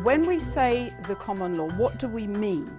When we say the common law, what do we mean?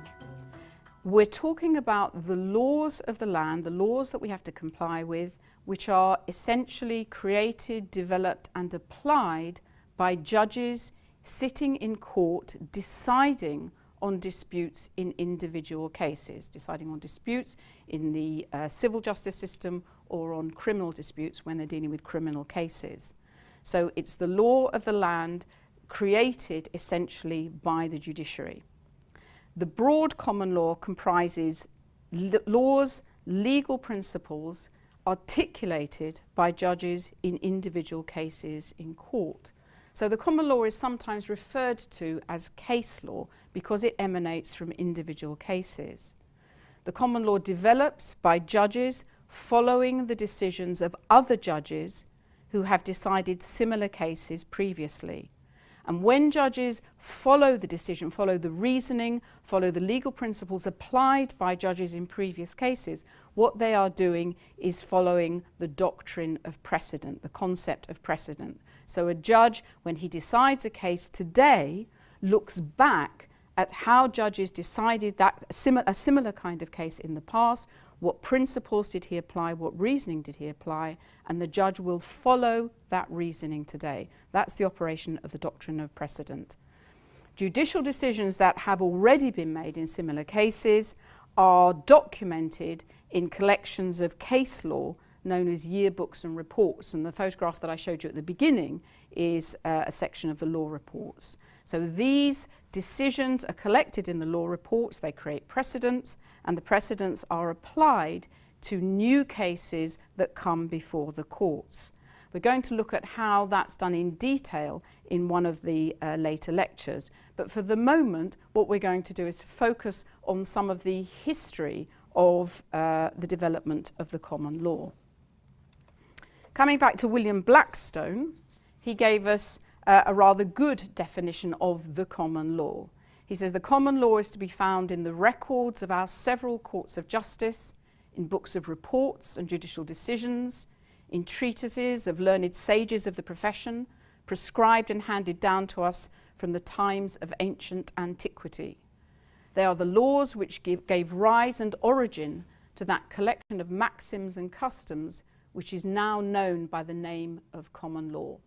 We're talking about the laws of the land, the laws that we have to comply with, which are essentially created, developed and applied by judges sitting in court deciding on disputes in individual cases, deciding on disputes in the civil justice system or on criminal disputes when they're dealing with criminal cases. So it's the law of the land created essentially by the judiciary. The broad common law comprises laws, legal principles articulated by judges in individual cases in court. So the common law is sometimes referred to as case law because it emanates from individual cases. The common law develops by judges following the decisions of other judges who have decided similar cases previously. And when judges follow the decision, follow the reasoning, follow the legal principles applied by judges in previous cases, what they are doing is following the doctrine of precedent, the concept of precedent. So a judge, when he decides a case today, looks back at how judges decided that a similar kind of case in the past, what principles did he apply, what reasoning did he apply, and the judge will follow that reasoning today. That's the operation of the doctrine of precedent. Judicial decisions that have already been made in similar cases are documented in collections of case law known as yearbooks and reports, and the photograph that I showed you at the beginning is a section of the law reports. So these decisions are collected in the law reports, they create precedents, and the precedents are applied to new cases that come before the courts. We're going to look at how that's done in detail in one of the later lectures, but for the moment what we're going to do is to focus on some of the history of the development of the common law. Coming back to William Blackstone, he gave us a rather good definition of the common law. He says the common law is to be found in the records of our several courts of justice, in books of reports and judicial decisions, in treatises of learned sages of the profession, prescribed and handed down to us from the times of ancient antiquity. They are the laws which gave rise and origin to that collection of maxims and customs which is now known by the name of common law.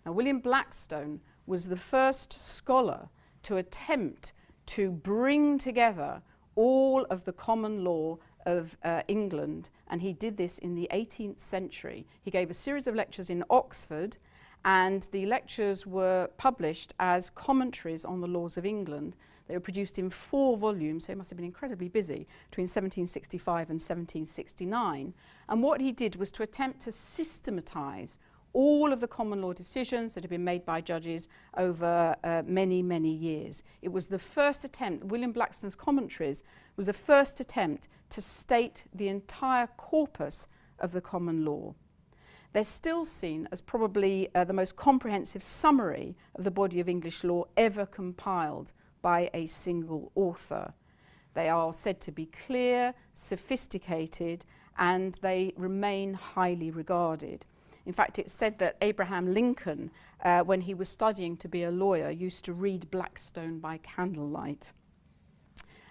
Now, William Blackstone was the first scholar to attempt to bring together all of the common law of England, and he did this in the 18th century. He gave a series of lectures in Oxford, and the lectures were published as commentaries on the laws of England. They were produced in 4 volumes, so he must have been incredibly busy, between 1765 and 1769. And what he did was to attempt to systematise all of the common law decisions that had been made by judges over many, many years. It was the first attempt, William Blackstone's commentaries was the first attempt to state the entire corpus of the common law. They're still seen as probably the most comprehensive summary of the body of English law ever compiled by a single author. They are said to be clear, sophisticated, and they remain highly regarded. In fact, it's said that Abraham Lincoln, when he was studying to be a lawyer, used to read Blackstone by candlelight.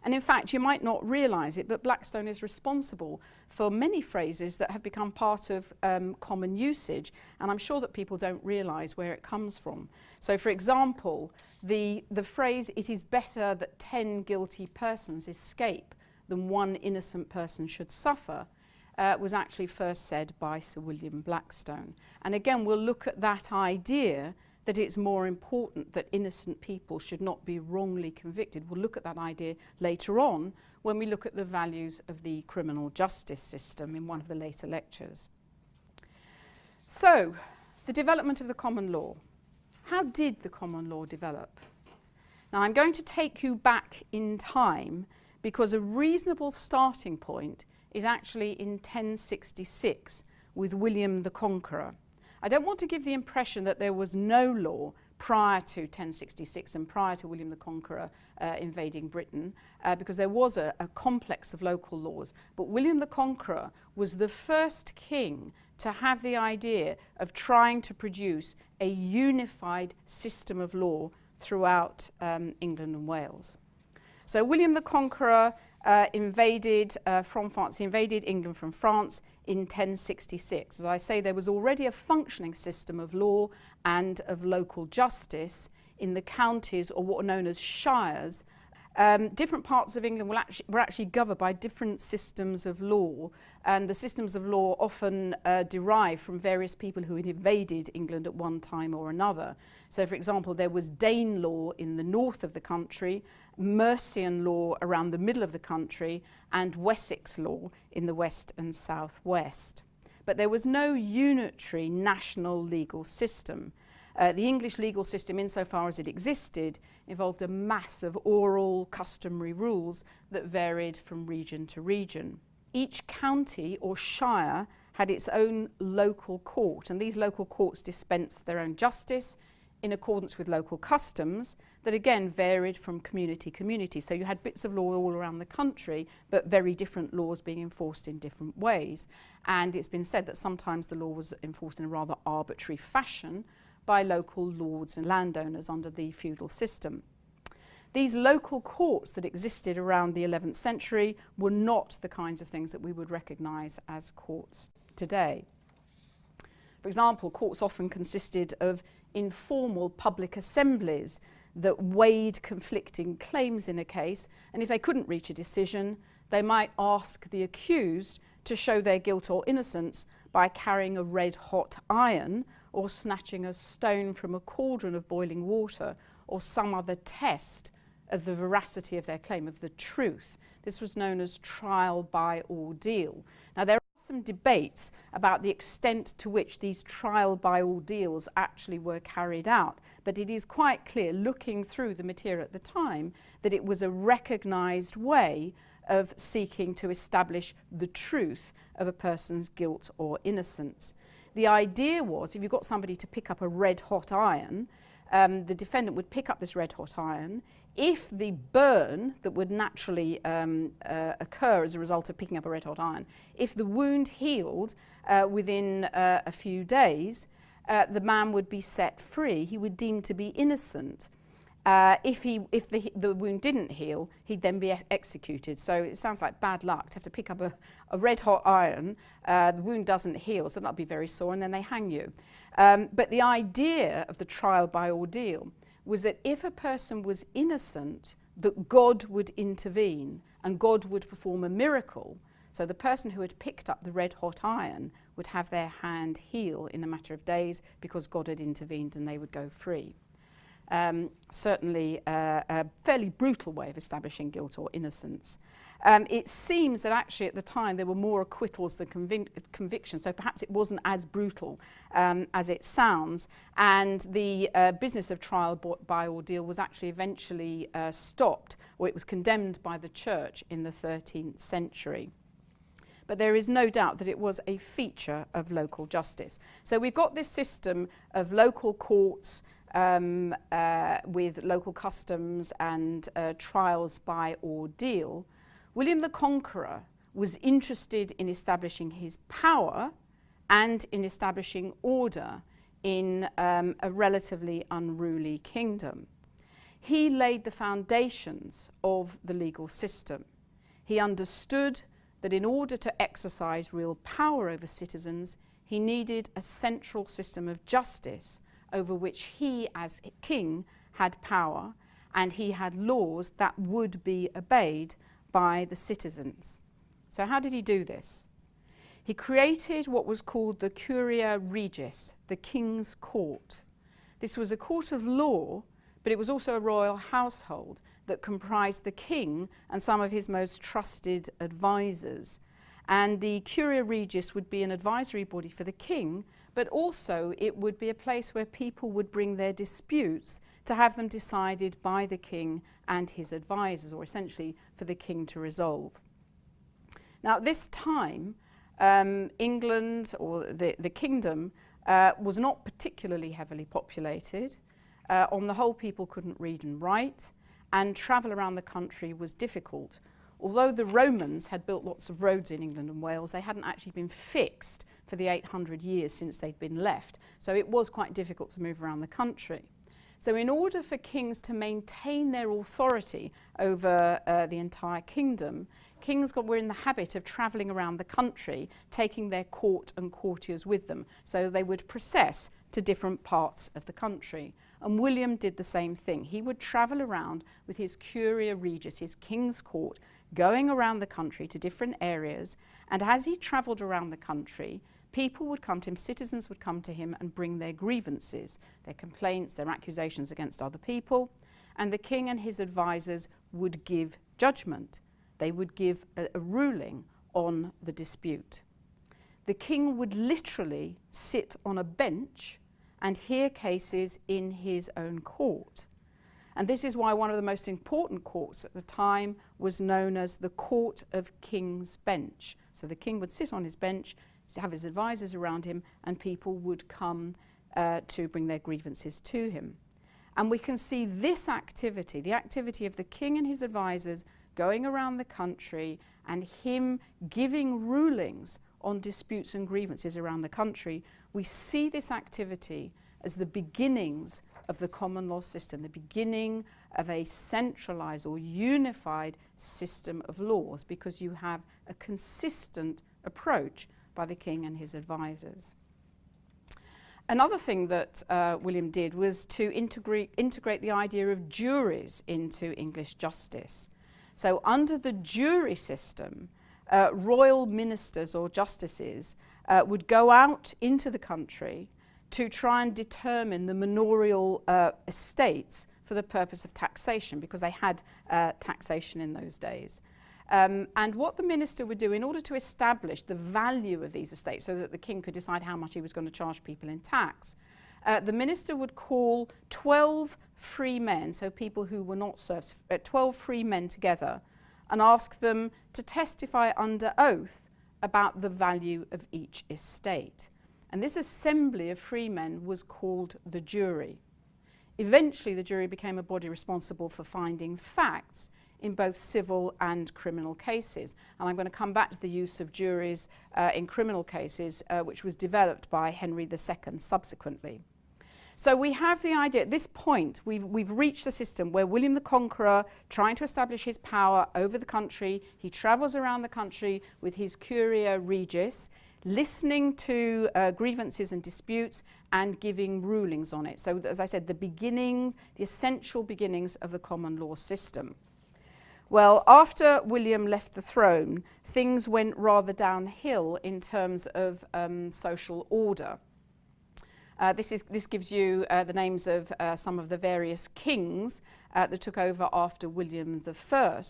And in fact, you might not realise it, but Blackstone is responsible for many phrases that have become part of common usage, and I'm sure that people don't realise where it comes from. So, for example, the phrase, "It is better that 10 guilty persons escape than one innocent person should suffer," was actually first said by Sir William Blackstone. And again, we'll look at that idea that it's more important that innocent people should not be wrongly convicted. We'll look at that idea later on when we look at the values of the criminal justice system in one of the later lectures. So, the development of the common law. How did the common law develop? Now, I'm going to take you back in time because a reasonable starting point is actually in 1066 with William the Conqueror. I don't want to give the impression that there was no law prior to 1066 and prior to William the Conqueror invading Britain, because there was a complex of local laws. But William the Conqueror was the first king to have the idea of trying to produce a unified system of law throughout England and Wales. So William the Conqueror invaded from France. He invaded England from France in 1066. As I say, there was already a functioning system of law and of local justice in the counties, or what are known as shires. Different parts of England were actually governed by different systems of law, and the systems of law often derive from various people who had invaded England at one time or another. So, for example, there was Dane law in the north of the country, Mercian law around the middle of the country, and Wessex law in the west and southwest. But there was no unitary national legal system. The English legal system, insofar as it existed, involved a mass of oral, customary rules that varied from region to region. Each county or shire had its own local court, and these local courts dispensed their own justice in accordance with local customs that again varied from community to community. So you had bits of law all around the country, but very different laws being enforced in different ways. And it's been said that sometimes the law was enforced in a rather arbitrary fashion by local lords and landowners under the feudal system. These local courts that existed around the 11th century were not the kinds of things that we would recognise as courts today. For example, courts often consisted of informal public assemblies that weighed conflicting claims in a case, and if they couldn't reach a decision, they might ask the accused to show their guilt or innocence by carrying a red-hot iron or snatching a stone from a cauldron of boiling water, or some other test of the veracity of their claim, of the truth. This was known as trial by ordeal. Now, there are some debates about the extent to which these trial by ordeals actually were carried out, but it is quite clear, looking through the material at the time, that it was a recognised way of seeking to establish the truth of a person's guilt or innocence. The idea was, if you got somebody to pick up a red-hot iron, the defendant would pick up this red-hot iron. If the burn that would naturally occur as a result of picking up a red-hot iron, if the wound healed within a few days, the man would be set free. He would deem to be innocent. If the wound didn't heal, he'd then be executed. So it sounds like bad luck to have to pick up a red-hot iron. The wound doesn't heal, so that'll be very sore, and then they hang you. But the idea of the trial by ordeal was that if a person was innocent, that God would intervene and God would perform a miracle. So the person who had picked up the red-hot iron would have their hand heal in a matter of days because God had intervened and they would go free. Certainly a fairly brutal way of establishing guilt or innocence. It seems that actually at the time there were more acquittals than convictions, so perhaps it wasn't as brutal as it sounds, and the business of trial by ordeal was actually eventually stopped, or it was condemned by the church in the 13th century. But there is no doubt that it was a feature of local justice. So we've got this system of local courts with local customs and trials by ordeal. William the Conqueror was interested in establishing his power and in establishing order in a relatively unruly kingdom. He laid the foundations of the legal system. He understood that in order to exercise real power over citizens, he needed a central system of justice over which he, as king, had power, and he had laws that would be obeyed by the citizens. So how did he do this? He created what was called the Curia Regis, the King's Court. This was a court of law, but it was also a royal household that comprised the king and some of his most trusted advisors. And the Curia Regis would be an advisory body for the king, but also it would be a place where people would bring their disputes to have them decided by the king and his advisors, or essentially for the king to resolve. Now at this time, England, or the kingdom, was not particularly heavily populated. On the whole, people couldn't read and write, and travel around the country was difficult. Although the Romans had built lots of roads in England and Wales, they hadn't actually been fixed for the 800 years since they'd been left. So it was quite difficult to move around the country. So in order for kings to maintain their authority over the entire kingdom, kings were in the habit of travelling around the country, taking their court and courtiers with them. So they would process to different parts of the country. And William did the same thing. He would travel around with his Curia Regis, his king's court, going around the country to different areas. And as he travelled around the country, people would come to him, citizens would come to him and bring their grievances, their complaints, their accusations against other people. And the king and his advisors would give judgment. They would give a ruling on the dispute. The king would literally sit on a bench and hear cases in his own court. And this is why one of the most important courts at the time was known as the Court of King's Bench. So the king would sit on his bench, have his advisors around him, and people would come to bring their grievances to him. And we can see this activity, the activity of the king and his advisors going around the country and him giving rulings on disputes and grievances around the country. We see this activity as the beginnings of the common law system, the beginning of a centralized or unified system of laws, because you have a consistent approach by the king and his advisors. Another thing that William did was to integrate the idea of juries into English justice. So under the jury system, royal ministers or justices would go out into the country to try and determine the manorial estates for the purpose of taxation, because they had taxation in those days. And what the minister would do in order to establish the value of these estates so that the king could decide how much he was going to charge people in tax, the minister would call 12 free men, so people who were not serfs, 12 free men together, and ask them to testify under oath about the value of each estate. And this assembly of free men was called the jury. Eventually, the jury became a body responsible for finding facts in both civil and criminal cases. And I'm going to come back to the use of juries in criminal cases, which was developed by Henry II subsequently. So we have the idea, at this point, we've reached a system where William the Conqueror, trying to establish his power over the country, he travels around the country with his Curia Regis, listening to grievances and disputes and giving rulings on it. So, as I said, the beginnings, the essential beginnings of the common law system. Well, after William left the throne, things went rather downhill in terms of social order. This gives you the names of some of the various kings that took over after William I.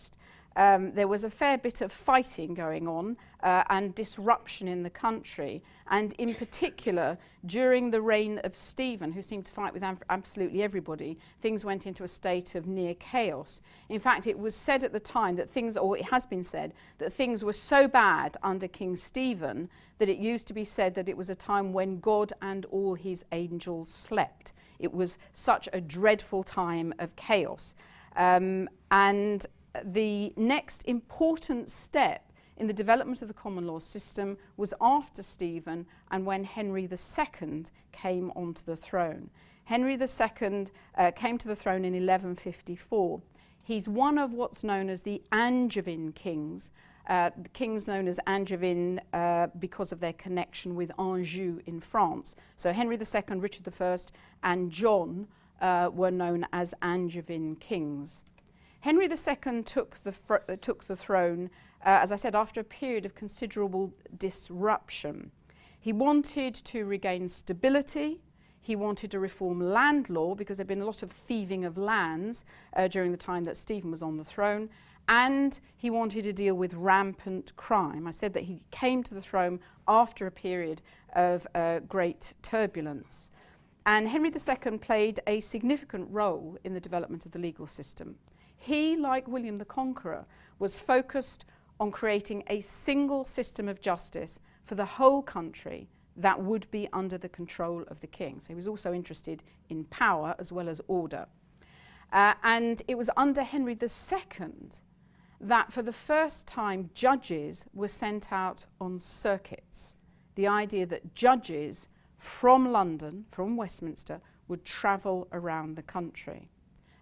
There was a fair bit of fighting going on and disruption in the country, and in particular during the reign of Stephen, who seemed to fight with absolutely everybody, things went into a state of near chaos. In fact, it was said at the time that things, or it has been said, that things were so bad under King Stephen that it used to be said that it was a time when God and all his angels slept. It was such a dreadful time of chaos. And the next important step in the development of the common law system was after Stephen and when Henry II came onto the throne. Henry II came to the throne in 1154. He's one of what's known as the Angevin kings. The kings known as Angevin because of their connection with Anjou in France. So Henry II, Richard I and John were known as Angevin kings. Henry II took the throne, as I said, after a period of considerable disruption. He wanted to regain stability. He wanted to reform land law because there had been a lot of thieving of lands during the time that Stephen was on the throne. And he wanted to deal with rampant crime. I said that he came to the throne after a period of great turbulence. And Henry II played a significant role in the development of the legal system. He, like William the Conqueror, was focused on creating a single system of justice for the whole country that would be under the control of the king. So he was also interested in power as well as order. And it was under Henry II that for the first time judges were sent out on circuits. The idea that judges from London, from Westminster, would travel around the country.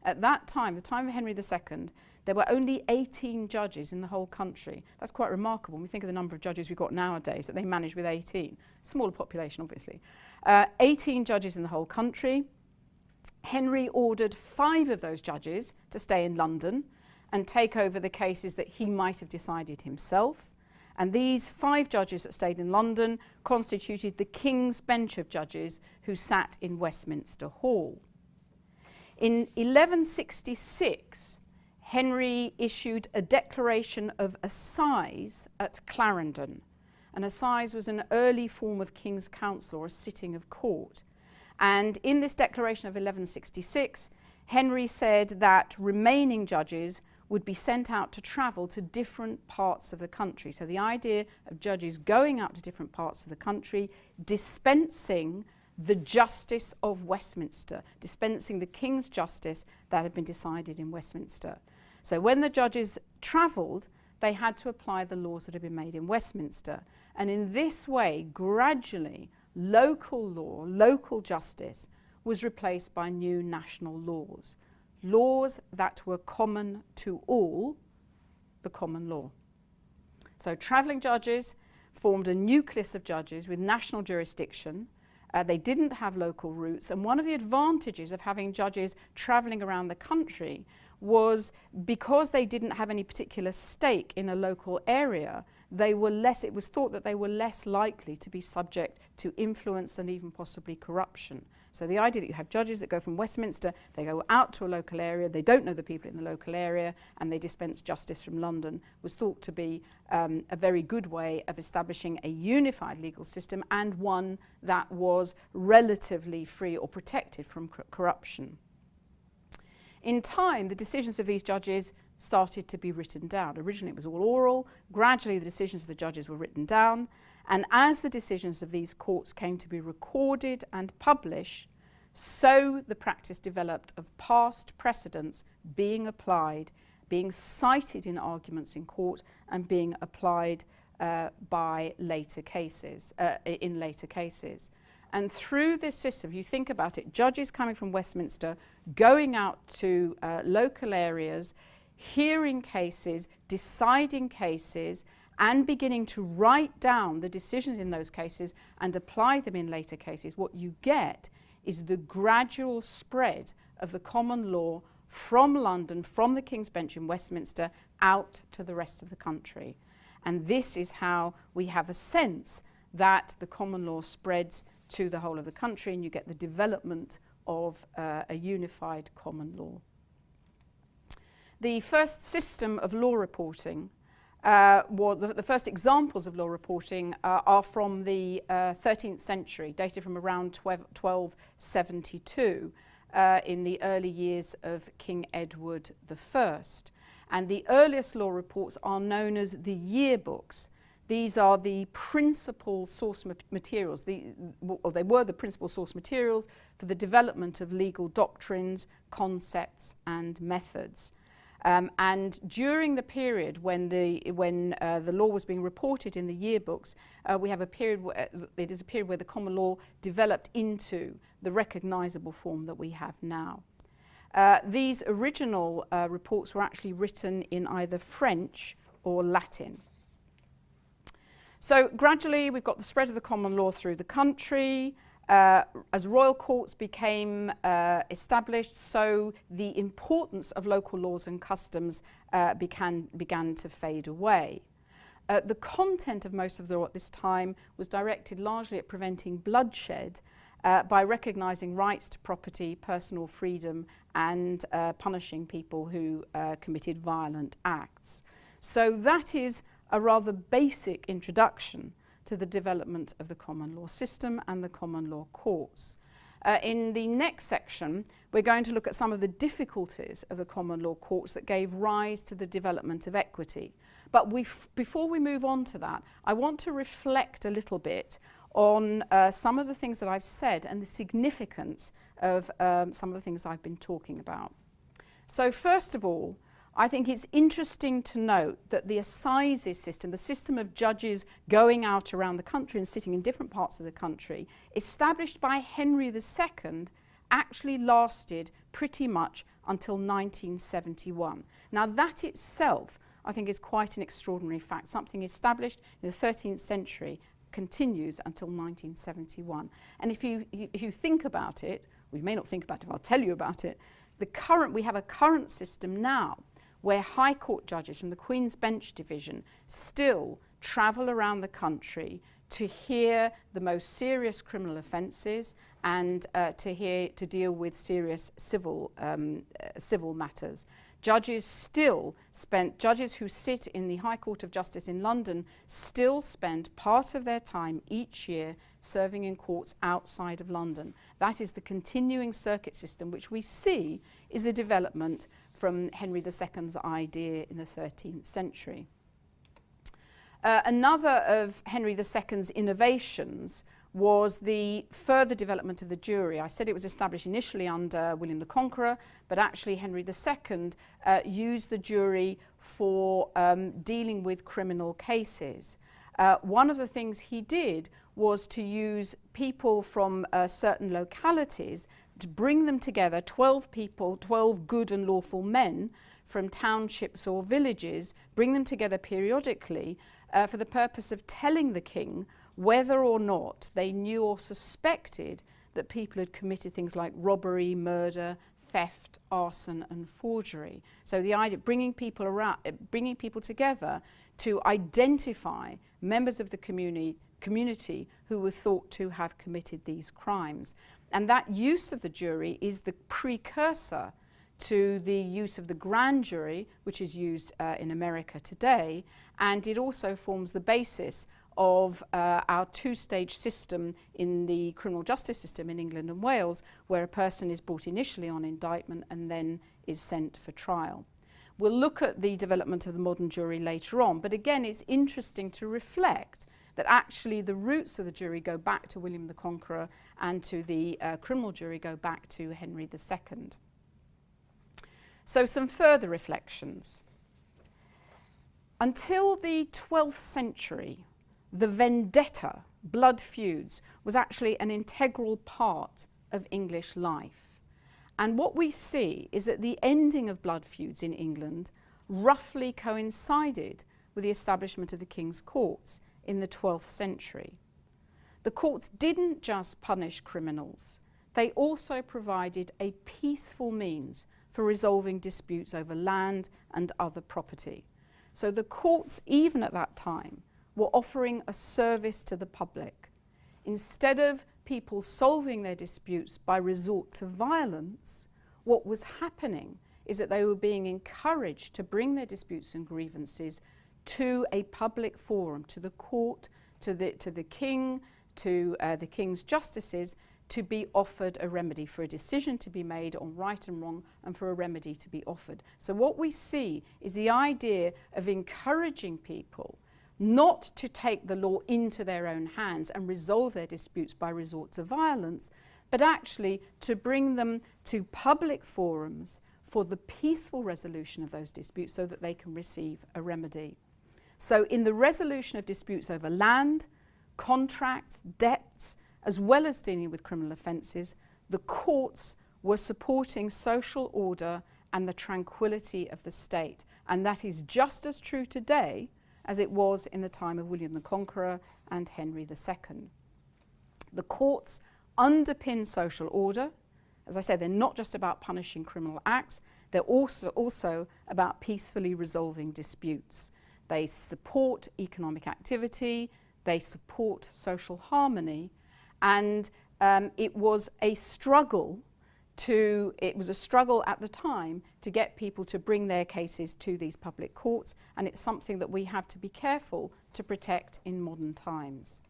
At that time, the time of Henry II, there were only 18 judges in the whole country. That's quite remarkable when we think of the number of judges we've got nowadays, that they managed with 18. Smaller population, obviously. 18 judges in the whole country. Henry ordered 5 of those judges to stay in London and take over the cases that he might have decided himself. And these 5 judges that stayed in London constituted the King's Bench of Judges who sat in Westminster Hall. In 1166, Henry issued a declaration of assize at Clarendon. An assize was an early form of King's Council, or a sitting of court. And in this declaration of 1166, Henry said that remaining judges would be sent out to travel to different parts of the country. So the idea of judges going out to different parts of the country, dispensing the justice of Westminster, dispensing the King's justice that had been decided in Westminster. So when the judges travelled, they had to apply the laws that had been made in Westminster. And in this way, gradually, local law, local justice, was replaced by new national laws. Laws that were common to all, the common law. So travelling judges formed a nucleus of judges with national jurisdiction. They didn't have local roots, and one of the advantages of having judges travelling around the country was because they didn't have any particular stake in a local area, it was thought that they were less likely to be subject to influence and even possibly corruption. So the idea that you have judges that go from Westminster, they go out to a local area, they don't know the people in the local area, and they dispense justice from London, was thought to be a very good way of establishing a unified legal system, and one that was relatively free or protected from corruption. In time, the decisions of these judges started to be written down. Originally it was all oral, gradually the decisions of the judges were written down, and as the decisions of these courts came to be recorded and published, so the practice developed of past precedents being applied, being cited in arguments in court, and being applied by later cases, in later cases. And through this system, if you think about it, judges coming from Westminster, going out to local areas, hearing cases, deciding cases, and beginning to write down the decisions in those cases and apply them in later cases, what you get is the gradual spread of the common law from London, from the King's Bench in Westminster, out to the rest of the country. And this is how we have a sense that the common law spreads to the whole of the country, and you get the development of a unified common law. The first system of law reporting, the first examples of law reporting are from the 13th century, dated from around 1272, in the early years of King Edward I. And the earliest law reports are known as the yearbooks. These are the principal source materials, they were the principal source materials for the development of legal doctrines, concepts, and methods. And during the period when the law was being reported in the yearbooks, we have a period it is a period where the common law developed into the recognisable form that we have now. These original reports were actually written in either French or Latin. So gradually we've got the spread of the common law through the country. As royal courts became established, so the importance of local laws and customs began to fade away. The content of most of the law at this time was directed largely at preventing bloodshed by recognising rights to property, personal freedom, and punishing people who committed violent acts. So that is a rather basic introduction to the development of the common law system and the common law courts. In the next section, we're going to look at some of the difficulties of the common law courts that gave rise to the development of equity. But before we move on to that, I want to reflect a little bit on some of the things that I've said and the significance of some of the things I've been talking about. So first of all, I think it's interesting to note that the assizes system, the system of judges going out around the country and sitting in different parts of the country, established by Henry II, actually lasted pretty much until 1971. Now that itself, I think, is quite an extraordinary fact. Something established in the 13th century continues until 1971. And if you think about it, we may not think about it, I'll tell you about it, we have a current system now where High Court judges from the Queen's Bench Division still travel around the country to hear the most serious criminal offences and to deal with serious civil matters. Judges who sit in the High Court of Justice in London still spend part of their time each year serving in courts outside of London. That is the continuing circuit system, which we see is a development from Henry II's idea in the 13th century. Another of Henry II's innovations was the further development of the jury. I said it was established initially under William the Conqueror, but actually Henry II used the jury for dealing with criminal cases. One of the things he did was to use people from certain localities to bring them together, 12 people, 12 good and lawful men from townships or villages, bring them together periodically for the purpose of telling the king whether or not they knew or suspected that people had committed things like robbery, murder, theft, arson and forgery. So the idea of bringing people together to identify members of the community who were thought to have committed these crimes. And that use of the jury is the precursor to the use of the grand jury, which is used in America today, and it also forms the basis of our two-stage system in the criminal justice system in England and Wales, where a person is brought initially on indictment and then is sent for trial. We'll look at the development of the modern jury later on, but again it's interesting to reflect that actually the roots of the jury go back to William the Conqueror and to the criminal jury go back to Henry II. So some further reflections. Until the 12th century, the vendetta, blood feuds, was actually an integral part of English life. And what we see is that the ending of blood feuds in England roughly coincided with the establishment of the King's Courts in the 12th century. The courts didn't just punish criminals, they also provided a peaceful means for resolving disputes over land and other property. So the courts, even at that time, were offering a service to the public. Instead of people solving their disputes by resort to violence, what was happening is that they were being encouraged to bring their disputes and grievances to a public forum, to the court, to the king, to the king's justices, to be offered a remedy, for a decision to be made on right and wrong and for a remedy to be offered. So what we see is the idea of encouraging people not to take the law into their own hands and resolve their disputes by resort to violence, but actually to bring them to public forums for the peaceful resolution of those disputes so that they can receive a remedy. So in the resolution of disputes over land, contracts, debts, as well as dealing with criminal offences, the courts were supporting social order and the tranquility of the state. And that is just as true today as it was in the time of William the Conqueror and Henry II. The courts underpin social order. As I said, they're not just about punishing criminal acts, they're also about peacefully resolving disputes. They support economic activity, they support social harmony, and it was a struggle at the time to get people to bring their cases to these public courts, and it's something that we have to be careful to protect in modern times.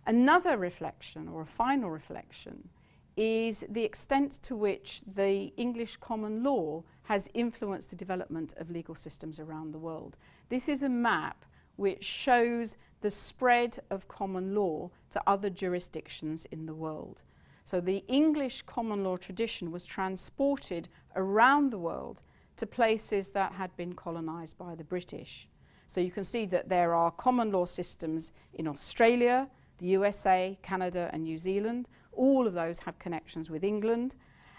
Another reflection, or a final reflection, is the extent to which the English common law has influenced the development of legal systems around the world. This is a map which shows the spread of common law to other jurisdictions in the world. So the English common law tradition was transported around the world to places that had been colonized by the British. So you can see that there are common law systems in Australia, the USA, Canada and New Zealand. All of those have connections with England.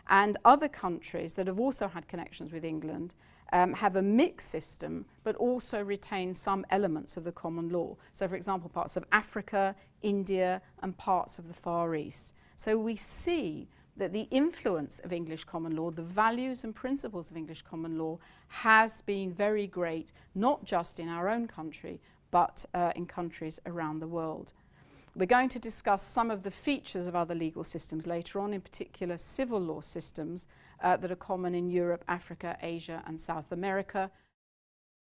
And other countries that have also had connections with England have a mixed system, but also retain some elements of the common law. So for example, parts of Africa, India and parts of the Far East. So we see that the influence of English common law, the values and principles of English common law, has been very great, not just in our own country, but in countries around the world. We're going to discuss some of the features of other legal systems later on, in particular civil law systems that are common in Europe, Africa, Asia and South America.